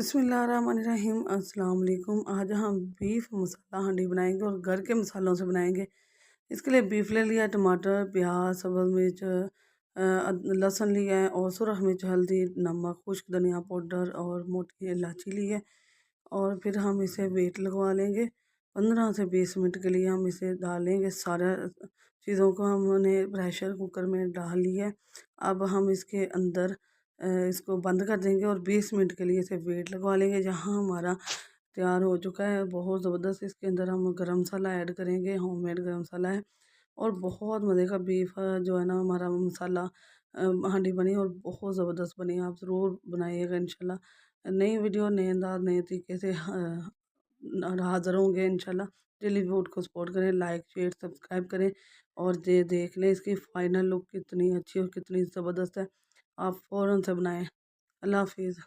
बिस्मिल्लाहिर्रहमानिर्रहीम अस्सलाम वालेकुम। आज हम बीफ मसाला हांडी बनाएंगे और घर के मसालों से बनाएंगे। इसके लिए बीफ ले लिया, टमाटर, प्याज, सब्ज़ मिर्च, लहसुन लिया है और सुरख मिर्च, हल्दी, नमक, खुश्क धनिया पाउडर और मोटी इलायची ली है। और फिर हम इसे वेट लगवा लेंगे। 15 से 20 मिनट के लिए हम इसे डालेंगे। सारा चीज़ों को हमने प्रेशर कुकर में डाल लिया है। अब हम इसके अंदर इसको बंद कर देंगे और 20 मिनट के लिए इसे वेट लगवा लेंगे। जहाँ हमारा तैयार हो चुका है बहुत ज़बरदस्त, इसके अंदर हम गरम मसाला ऐड करेंगे, होममेड गरम मसाला है। और बहुत मज़े का बीफ जो है ना हमारा मसाला हांडी बनी और बहुत ज़बरदस्त बनी। आप ज़रूर बनाइएगा इंशाल्लाह। नई वीडियो नए अंदाज नए तरीके से हाज़िर होंगे इंशाल्लाह। डेली फूड को सपोर्ट करें, लाइक शेयर सब्सक्राइब करें और ये देख लें इसकी फ़ाइनल लुक कितनी अच्छी और कितनी ज़बरदस्त है। आप फ़ौरन से बनाएं। अल्लाह हाफिज़।